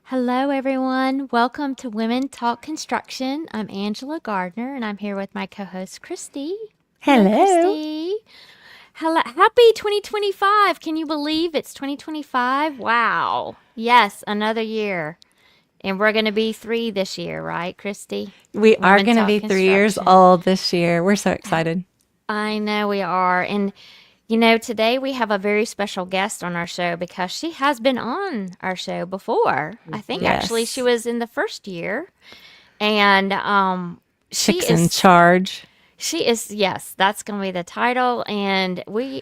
Hello, everyone. Welcome to Women Talk Construction. I'm Angela Gardner, and I'm here with my co-host Christy. Hello, Hello. Christy. Hello, happy 2025. Can you believe it's 2025? Wow. Yes, another year. And we're going to be three this year, right, Christy? We are Women going to Talk be 3 years Construction. old this year. We're so excited. I know we are. And today we have a very special guest on our show because she has been on our show before. I think actually she Yes. was in the first year. And she Chicks in is charge. yes, that's going to be the title. And we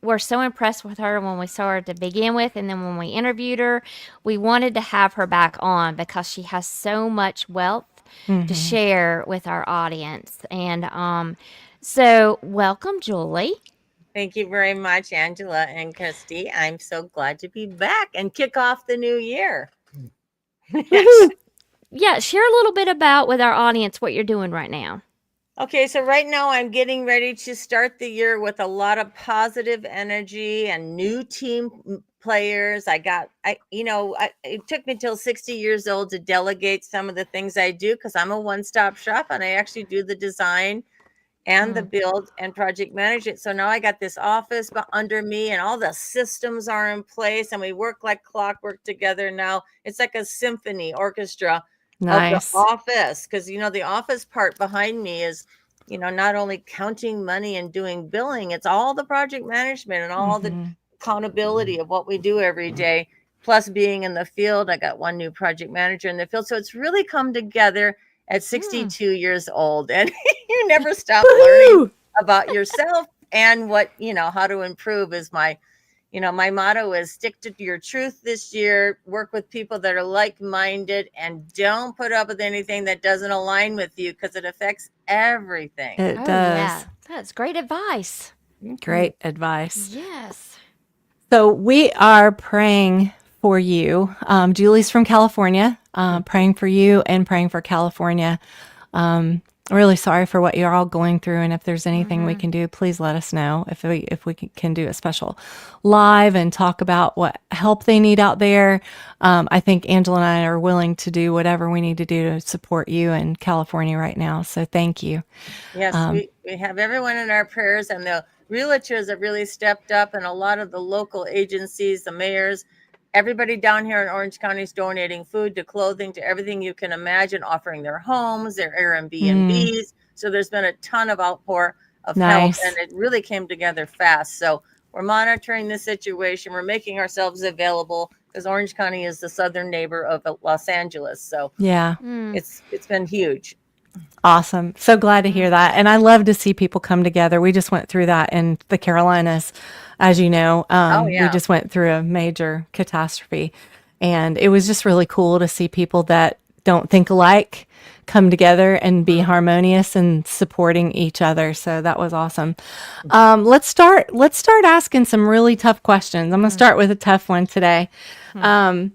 were so impressed with her when we saw her to begin with, and then when we interviewed her, we wanted to have her back on because she has so much wealth to Hmm. share with our audience. And so welcome, Julie. Thank you very much, Angela and Christy. I'm so glad to be back and kick off the new year. Yes. Yeah, share a little bit about with our audience what you're doing right now. Okay, so right now I'm getting ready to start the year with a lot of positive energy and new team players. It took me till 60 years old to delegate some of the things I do because I'm a one-stop shop and I actually do the design and the Mm. build and project manage it. So now I got this office under me and all the systems are in place and we work like clockwork together now. It's like a symphony orchestra of the Nice. office because the office part behind me is not only counting money and doing billing, it's all the project management and all the Hmm. accountability of what we do every day, plus being in the field. I got one new project manager in the field, so it's really come together at Mm. 62 years old. And you never stop learning Woohoo! about yourself and how to improve is my motto is stick to your truth this year, work with people that are like-minded, and don't put up with anything that doesn't align with you because it affects everything. It Oh does. yeah, that's great advice. Mhm. Great advice. Yes. So we are praying for you. Julie's from California, praying for you and praying for California. Really sorry for what you're all going through, and if there's anything we Mm-hmm. can do, please let us know. If we can do a special live and talk about what help they need out there. I think Angela and I are willing to do whatever we need to do to support you in California right now. So thank you. Yes, we have everyone in our prayers, and the realtors have really stepped up, and a lot of the local agencies, the mayors, everybody down here in Orange County is donating food to clothing to everything you can imagine, offering their homes, their Mm, Airbnbs. So there's been a ton of outpour of help, and nice. it really came together fast. So we're monitoring the situation. We're making ourselves available because Orange County is the southern neighbor of Los Angeles. So Yeah. Mm. it's been huge. Awesome. So glad to hear Mm. that. And I love to see people come together. We just went through that in the Carolinas. As you know, Oh we yeah. just went through a major catastrophe. And it was just really cool to see people that don't think alike come together and be harmonious and supporting each other. So that was awesome. Let's start asking some really tough questions. I'm going to Mm. start with a tough one today. Mm. Um,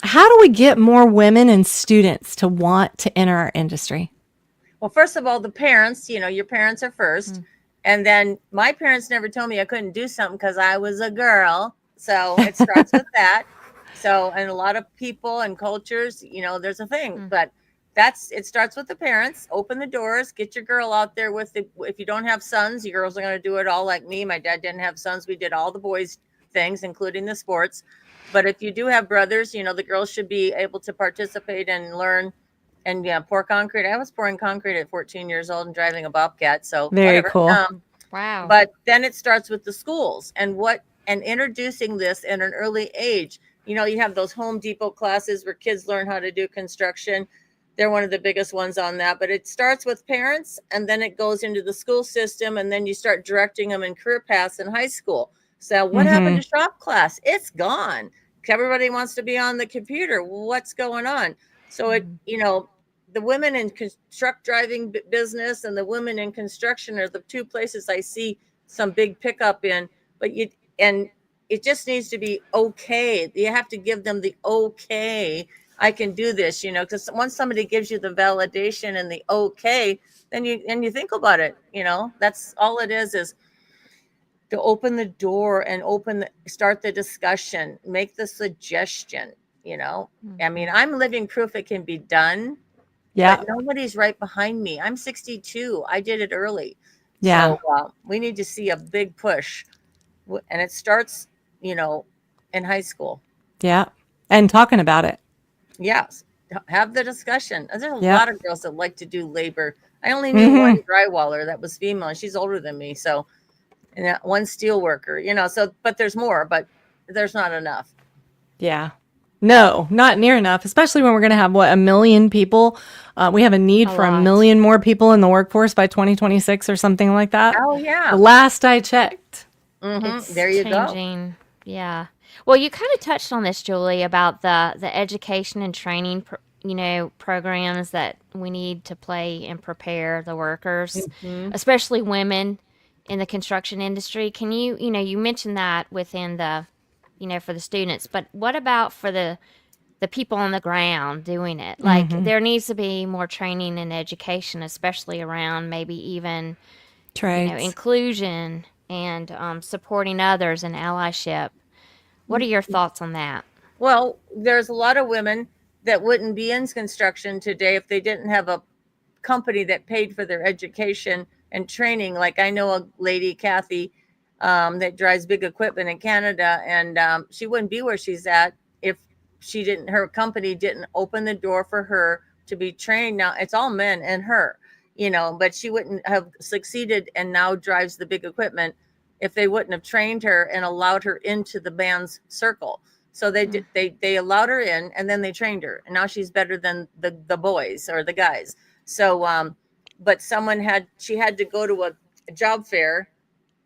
how do we get more women and students to want to enter our industry? Well, first of all, the parents, your parents are first. Mm. And then my parents never told me I couldn't do something because I was a girl. So it starts with that. So, and a lot of people and cultures, there's a thing, Mm. but it starts with the parents. Open the doors, get your girl out there if you don't have sons, your girls are going to do it all like me. My dad didn't have sons. We did all the boys things, including the sports. But if you do have brothers, the girls should be able to participate and learn and yeah, pour concrete. I was pouring concrete at 14 years old and driving a bobcat, so Very whatever. cool. Wow. But then it starts with the schools and introducing this at an early age. You have those Home Depot classes where kids learn how to do construction. They're one of the biggest ones on that, but it starts with parents and then it goes into the school system and then you start directing them in career paths in high school. So what happened Hmm. to shop class? It's gone. Everybody wants to be on the computer. What's going on? So Mm. the women in truck driving business and the women in construction are the two places I see some big pickup in. But and it just needs to be okay. You have to give them the okay. I can do this, because once somebody gives you the validation and the okay, then you think about it. That's all it is to open the door and start the discussion, make the suggestion. you know. I mean, Mhm. I'm living proof it can be done, Yeah. but nobody's right behind me. I'm 62. I did it early. Yeah. So we need to see a big push. And it starts, you know, in high school. Yeah. And talking about it. Yes. Have the discussion. There's a Yep. lot of girls that like to do labor. I only knew one Hmm. drywaller that was female, and she's older than me. So, and one steel worker, you know, so, but there's more, but there's not enough. Yeah. No, not near enough, especially when we're going to have, what, a million people? We have a need A for a lot. million more people in the workforce by 2026 or something like that. Oh, The yeah. last I checked. It's There you go. changing. Yeah. Well, you kind of touched on this, Julie, about the education and training, programs that we need to play and prepare the workers, Hmm. especially women in the construction industry. Can you mentioned that within for the students, but what about for the people on the ground doing it? Like Hmm. there needs to be more training and education, especially around maybe even Trades. inclusion and supporting others and allyship. What are your thoughts on that? Well, there's a lot of women that wouldn't be in construction today if they didn't have a company that paid for their education and training. Like I know a lady, Kathy, that drives big equipment in Canada, and she wouldn't be where she's at if her company didn't open the door for her to be trained. Now it's all men and her, you know, but she wouldn't have succeeded and now drives the big equipment if they wouldn't have trained her and allowed her into the band's circle. So they did, Mm. they allowed her in, and then they trained her, and now she's better than the boys or the guys. So, but she had to go to a job fair,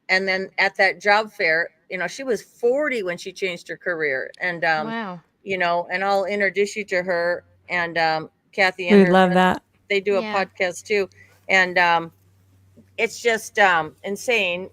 and then at that job fair, you know, she was 40 when she changed her career, and Wow. you know, and I'll introduce you to her and Kathy We and would her love friends. that. They do a Yeah. podcast too, and it's just insane.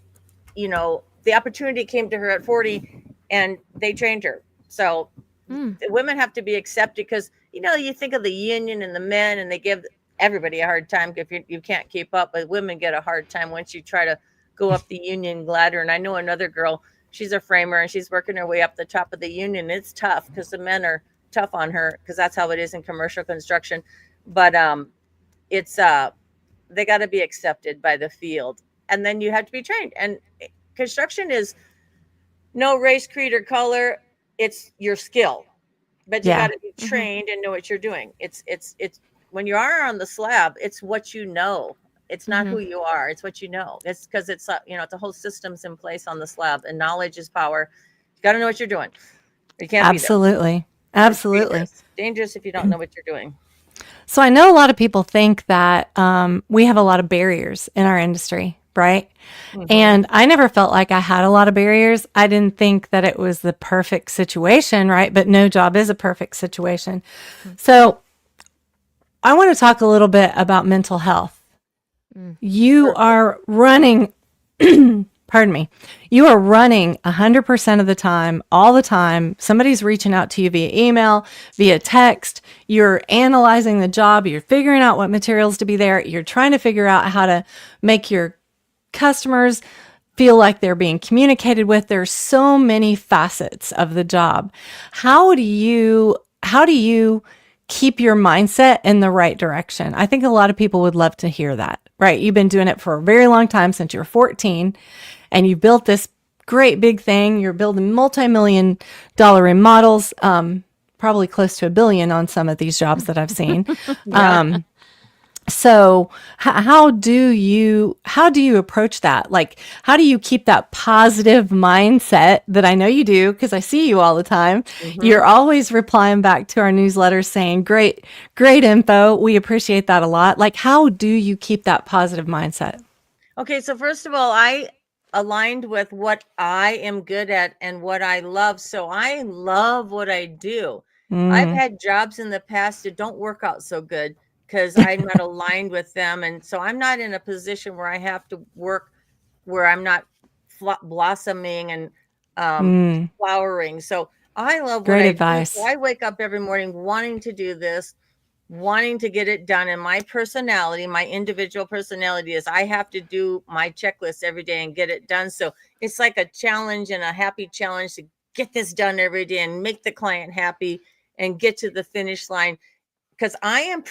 You know, the opportunity came to her at 40, and they trained her. So Mm. women have to be accepted because, you know, you think of the union and the men, and they give everybody a hard time if you can't keep up, but women get a hard time once you try to go up the union ladder. And I know another girl, she's a framer, and she's working her way up the top of the union. It's tough because the men are tough on her, because that's how it is in commercial construction. But it's they got to be accepted by the field, and then you have to be trained. And construction is no race, creed, or color. It's your skill, but you got Yeah. to be Hmm. trained and know what you're doing. It's when you are on the slab, it's what you know. It's not Hmm. who you are. It's what you know. It's because it's you know, it's a whole system's in place on the slab, and knowledge is power. You got to know what you're doing. You can't be there. Absolutely. It's Absolutely. dangerous. Dangerous if you don't know what you're doing. So I know a lot of people think that we have a lot of barriers in our industry, right? Hmm. And I never felt like I had a lot of barriers. I didn't think that it was the perfect situation, right? But no job is a perfect situation. So I want to talk a little bit about mental health. Mm. You Perfect. are running, pardon me, you are running 100% of the time, all the time. Somebody's reaching out to you via email, via text. You're analyzing the job. You're figuring out what materials to be there. You're trying to figure out how to make your customers feel like they're being communicated with. There's so many facets of the job. How do you keep your mindset in the right direction? I think a lot of people would love to hear that, right? You've been doing it for a very long time, since you're 14, and you built this great big thing. You're building multi-million dollar remodels, probably close to a billion on some of these jobs that I've seen. Yeah. So how do you approach that? Like, how do you keep that positive mindset that I know you do, because I see you all the time? Hmm. You're always replying back to our newsletters saying, great, great info. We appreciate that a lot. Like, how do you keep that positive mindset? Okay, so first of all, I aligned with what I am good at and what I love. So I love what I do. I've Mm, had jobs in the past that don't work out so good because I'm not aligned with them. And so I'm not in a position where I have to work where I'm not blossoming and um, mm, flowering. So I love what great I do. So advice. I wake up every morning wanting to do this, wanting to get it done. And my personality, my individual personality, is I have to do my checklist every day and get it done. So it's like a challenge, and a happy challenge to get this done every day and make the client happy. and get to the finish line, because I am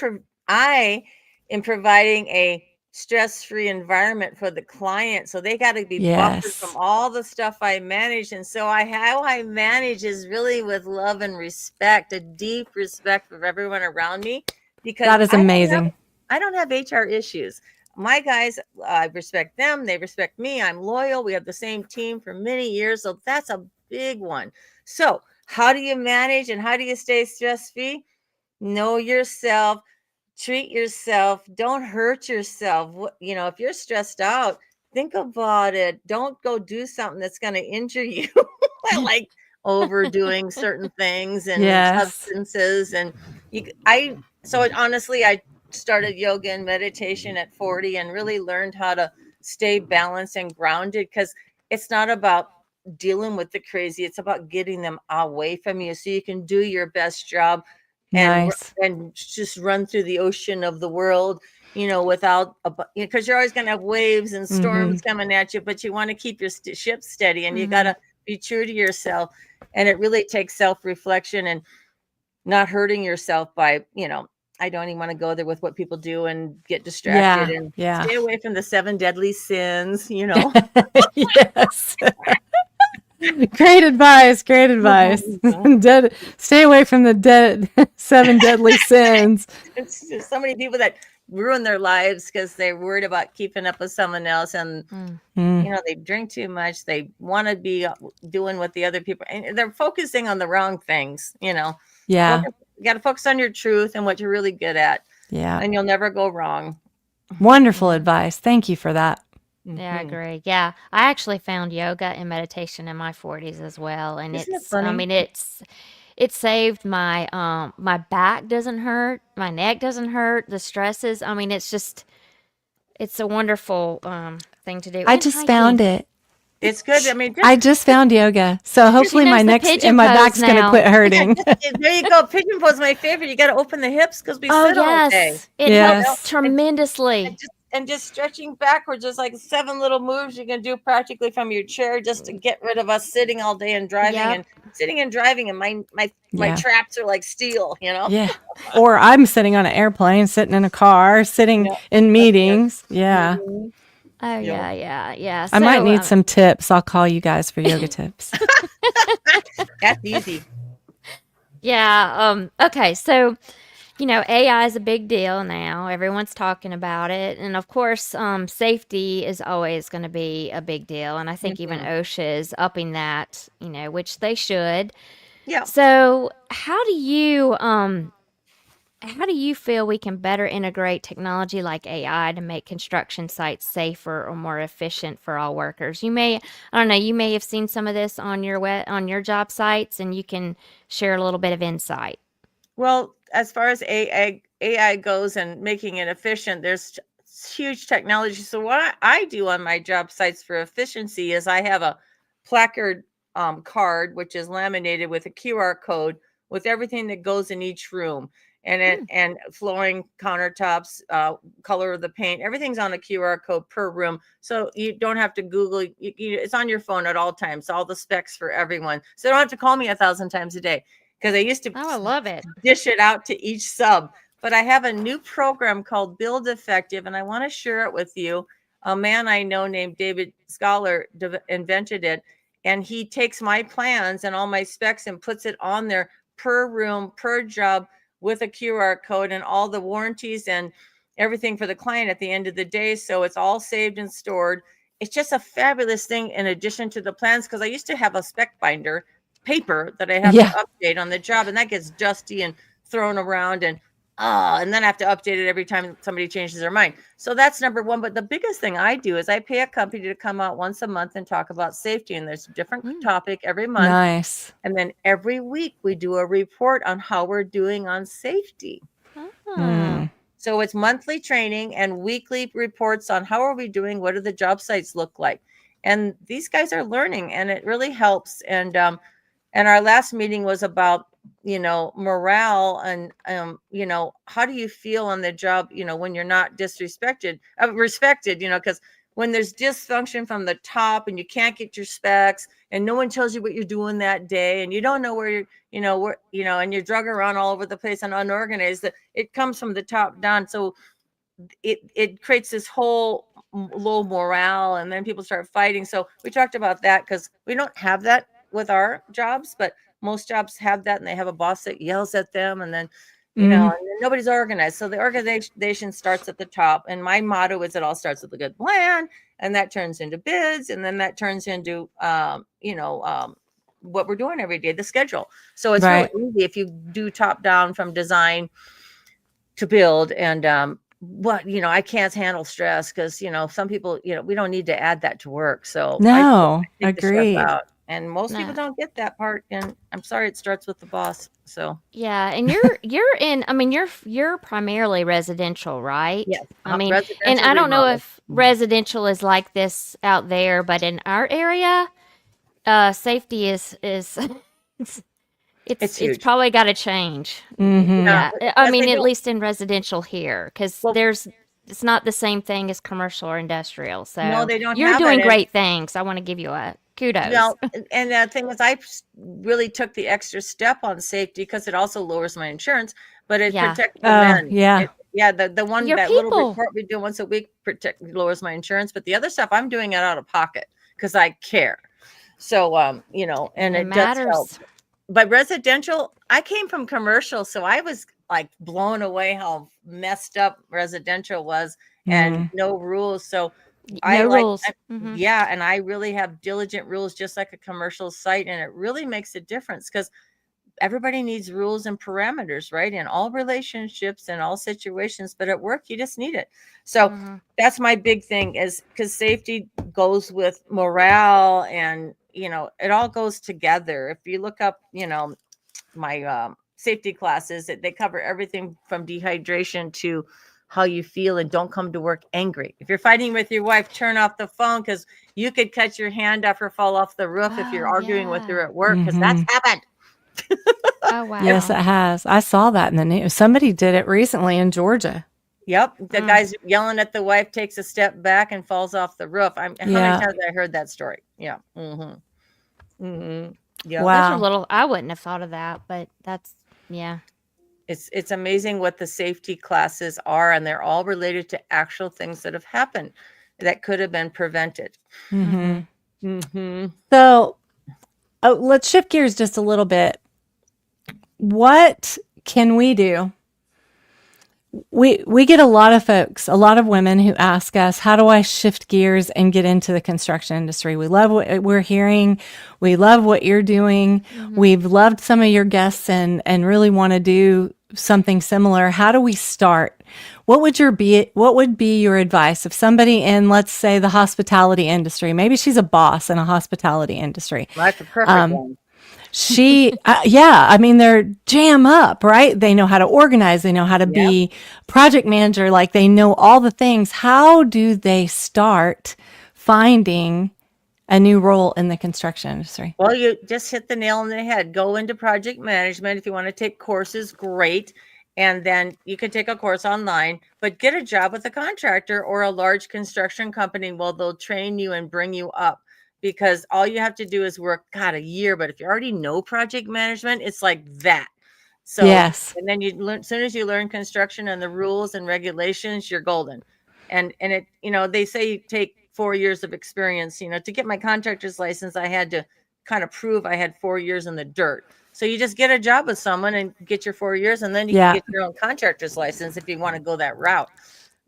providing a stress-free environment for the client, so they got to be buffered from Yes. all the stuff I manage. And so how I manage is really with love and respect, a deep respect for everyone around me, because That is amazing. I don't have HR issues. My guys, I respect them, they respect me, I'm loyal, we have the same team for many years, so that's a big one. So how do you manage and how do you stay stress-free? Know yourself, treat yourself, don't hurt yourself. If you're stressed out, think about it. Don't go do something that's going to injure you, like overdoing certain things and Yes. substances. And so honestly, I started yoga and meditation at 40 and really learned how to stay balanced and grounded, because it's not about dealing with the crazy, it's about getting them away from you so you can do your best job and Nice. just run through the ocean of the world, without because you're always going to have waves and Mm-hmm. storms coming at you, but you want to keep your ship steady, and you got to be true to yourself. And it really takes self-reflection and not hurting yourself by, I don't even want to go there with what people do and get distracted, Yeah. and Yeah. stay away from the 7 deadly sins. Yes. Great advice. Great advice. Stay away from the 7 deadly sins. It's just so many people that ruin their lives because they're worried about keeping up with someone else, and they drink too much, they want to be doing what the other people, and they're focusing on the wrong things. Yeah. You got to focus on your truth and what you're really good at, Yeah. and you'll never go wrong. Wonderful advice. Thank you for that. Yeah, I agree. Yeah, I actually found yoga and meditation in my 40s as well, and Isn't it it's I funny? mean it saved my back doesn't hurt, my neck doesn't hurt, the stresses. I mean, it's a wonderful thing to do. I And just hiking. found it. It's good. I mean, I just found yoga. So hopefully knows my the next pigeon and my pose back's going to now. quit hurting. there you go. Pigeon pose is my favorite. You got to open the hips because we sit all day. Yes, it Yes. helps tremendously. And just stretching backwards, just like 7 little moves you can do practically from your chair, just to get rid of us sitting all day and driving. Yep. And sitting and driving, and my Yeah. traps are like steel. Yeah. Or I'm sitting on an airplane, sitting in a car, sitting Yeah. in meetings. Yeah. Mm-hmm. Oh Yeah. yeah. I might So, need some tips. I'll call you guys for yoga tips. That's easy. Yeah. Okay. So, AI is a big deal now. Everyone's talking about it, and of course, safety is always going to be a big deal. And I think even OSHA is upping that. Which they should. Yeah. So, how do you feel we can better integrate technology like AI to make construction sites safer or more efficient for all workers? I don't know, you may have seen some of this on your job sites, and you can share a little bit of insight. Well, as far as AI goes and making it efficient, there's huge technology. So what I do on my job sites for efficiency is I have a placard card, which is laminated with a QR code with everything that goes in each room, and flooring, countertops, color of the paint, everything's on a QR code per room. So you don't have to Google. It's on your phone at all times. All the specs for everyone. So you don't have to call me 1,000 times a day, because I used to Oh, I love it. dish it out to each sub. But I have a new program called Build Effective, and I want to share it with you. A man I know named David Scholar invented it, and he takes my plans and all my specs and puts it on there per room, per job, with a QR code and all the warranties and everything for the client at the end of the day. So it's all saved and stored. It's just a fabulous thing in addition to the plans, because I used to have a spec binder paper that I have to update on the job, and that gets dusty and thrown around, and then I have to update it every time somebody changes their mind. So that's number one. But the biggest thing I do is I pay a company to come out once a month and talk about safety, and there's a different topic every month. Nice. And then every week we do a report on how we're doing on safety. So it's monthly training and weekly reports on how are we doing, what do the job sites look like. And these guys are learning, and it really helps. And our last meeting was about, morale and, how do you feel on the job, when you're not respected, because when there's dysfunction from the top and you can't get your specs and no one tells you what you're doing that day and you don't know where and you're drug around all over the place and unorganized, that it comes from the top down. So it creates this whole low morale, and then people start fighting. So we talked about that because we don't have that with our jobs, but most jobs have that, and they have a boss that yells at them, and then and nobody's organized. So the organization starts at the top, and my motto is it all starts with a good plan, and that turns into bids, and then that turns into what we're doing every day, the schedule. So it's Right. really easy if you do top down from design to build. And I can't handle stress because some people, we don't need to add that to work. So No, I take the stress agreed. out. And most people No. don't get that part. And I'm sorry, it starts with the boss. So Yeah, and you're primarily residential, right? yes, I mean, and residential I don't know remodel. if residential is like this out there, but in our area, safety is it's It's it's huge. probably got to change. Mm-hmm. Yeah, Yeah, I as mean, they at don't- least in residential here, because well, it's not the same thing as commercial or industrial. no, So they don't you're have doing it. great things. I want to give you a kudos. And the thing is, I really took the extra step on safety because it also lowers my insurance, but it Yeah. protects the Oh, men. yeah. The one, Your that little people. report we do once a week lowers my insurance, but the other stuff I'm doing it out of pocket because I care. So and It it does help. matters. But residential, I came from commercial, so I was like blown away how messed up residential was and no rules. So No rules. yeah, and I really have diligent rules, just like a commercial site, and it really makes a difference because everybody needs rules and parameters, right? In all relationships and all situations, but at work, you just need it. So that's my big thing, is because safety goes with morale, and it all goes together. If you look up, my safety classes, they cover everything from dehydration to how you feel, and don't come to work angry. If you're fighting with your wife, turn off the phone, because you could cut your hand off or fall off the roof if you're Oh, arguing with her yeah. at work, because that's happened. Oh, wow. Yes, it has. I saw that in the news. Somebody did it recently in Georgia. Yep, the guy's yelling at the wife, takes a step back and falls off the roof. How many Yeah. times I heard that story? Yeah. Yeah. Those are Wow. little, I wouldn't have thought of that, but that's, yeah. It's amazing what the safety classes are, and they're all related to actual things that have happened that could have been prevented. So let's shift gears just a little bit. What can we do? We get a lot of folks, a lot of women who ask us, how do I shift gears and get into the construction industry? We love what we're hearing. We love what you're doing. We've loved some of your guests and really want to do something similar. How do we start? What would be your advice if somebody in, let's say, the hospitality industry, maybe she's a boss in a hospitality industry. That's a perfect one. I mean, they're jam up, right? They know how to organize. They know how to be project manager. Like, they know all the things. How do they start finding a new role in the construction industry? Well, you just hit the nail on the head. Go into project management. If you want to take courses, great. And then you can take a course online, but get a job with a contractor or a large construction company. Well, they'll train you and bring you up, because all you have to do is work, a year. But if you already know project management, it's like that. So, Yes. and then you learn, as soon as you learn construction and the rules and regulations, you're golden. And it, they say you take 4 years of experience. To get my contractor's license, I had to kind of prove I had 4 years in the dirt. So you just get a job with someone and get your 4 years, and then you can get your own contractor's license if you want to go that route.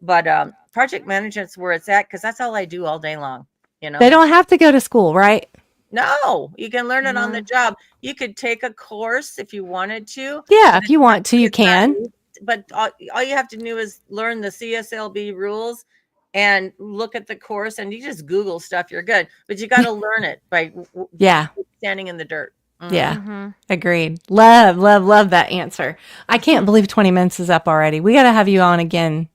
But project management's where it's at, because that's all I do all day long. They don't have to go to school, right? No, you can learn it on the job. You could take a course if you wanted to. Yeah, if you want to, you can. But all you have to do is learn the CSLB rules and look at the course, and you just Google stuff. You're good. But you got to learn it by standing in the dirt. Yeah, agreed. Love that answer. I can't believe 20 minutes is up already. We got to have you on again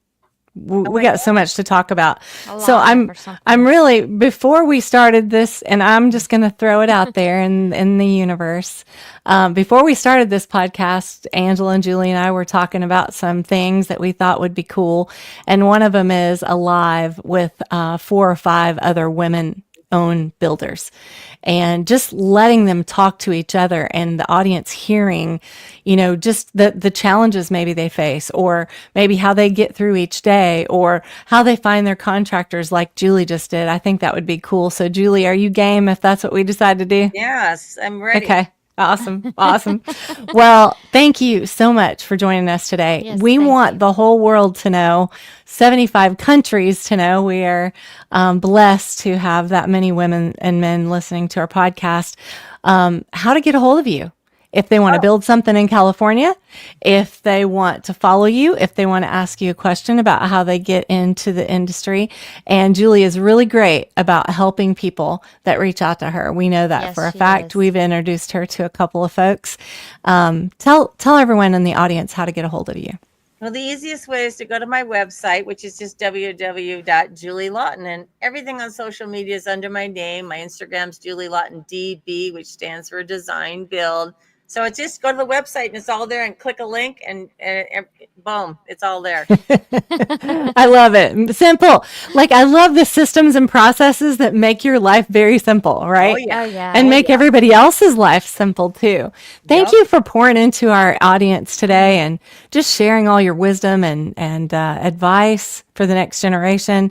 we got so much to talk about. A So live or something. I'm really, before we started this, and I'm just going to throw it out there in the universe. Before we started this podcast, Angela and Julie and I were talking about some things that we thought would be cool. And one of them is a live with 4 or 5 other women owned builders, and just letting them talk to each other and the audience hearing, just the challenges maybe they face, or maybe how they get through each day, or how they find their contractors like Julie just did. I think that would be cool. So Julie, are you game if that's what we decide to do? Yes, I'm ready. Okay. Awesome. Awesome. Well, thank you so much for joining us today. Yes, We thank want you. the whole world to know, 75 countries to know we are blessed to have that many women and men listening to our podcast. How to get a hold of you. If they want to build something in California, if they want to follow you, if they want to ask you a question about how they get into the industry. And Julie is really great about helping people that reach out to her. We know that Yes, for a she fact. is. We've introduced her to a couple of folks. Tell everyone in the audience how to get a hold of you. Well, the easiest way is to go to my website, which is just www.julielawton, and everything on social media is under my name. My Instagram's Julie Lawton DB, which stands for Design Build. So it's just go to the website and it's all there, and click a link, and boom, it's all there. I love it. Simple. Like, I love the systems and processes that make your life very simple, right? Oh yeah. Oh, yeah. And make everybody else's life simple too. Thank Yep. you for pouring into our audience today and just sharing all your wisdom and advice for the next generation.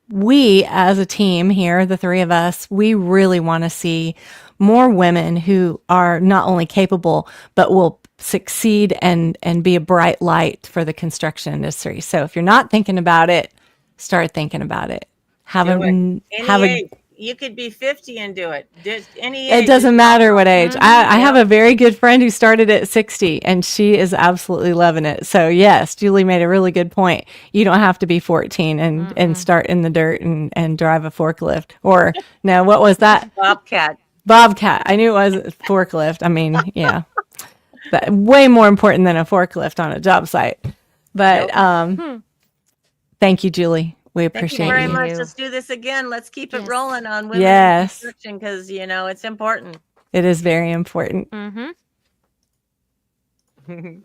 We, as a team here, the 3 of us, we really want to see more women who are not only capable, but will succeed and be a bright light for the construction industry. So if you're not thinking about it, start thinking about it. Have Do a, it. Any have a, age. You could be 50 and do it. Just any it age. doesn't matter what age. I have Yep. a very good friend who started at 60 and she is absolutely loving it. So yes, Julie made a really good point. You don't have to be 14 and start in the dirt and drive a forklift, or no, what was that? Bobcat. Bobcat. I knew it was a forklift. I mean, yeah, but way more important than a forklift on a job site. But thank you, Julie. We Thank you appreciate very you. much. you. Let's do this again. Let's keep it Yes. rolling on women in Yes, construction, because it's important. it is very important. Mm-hmm.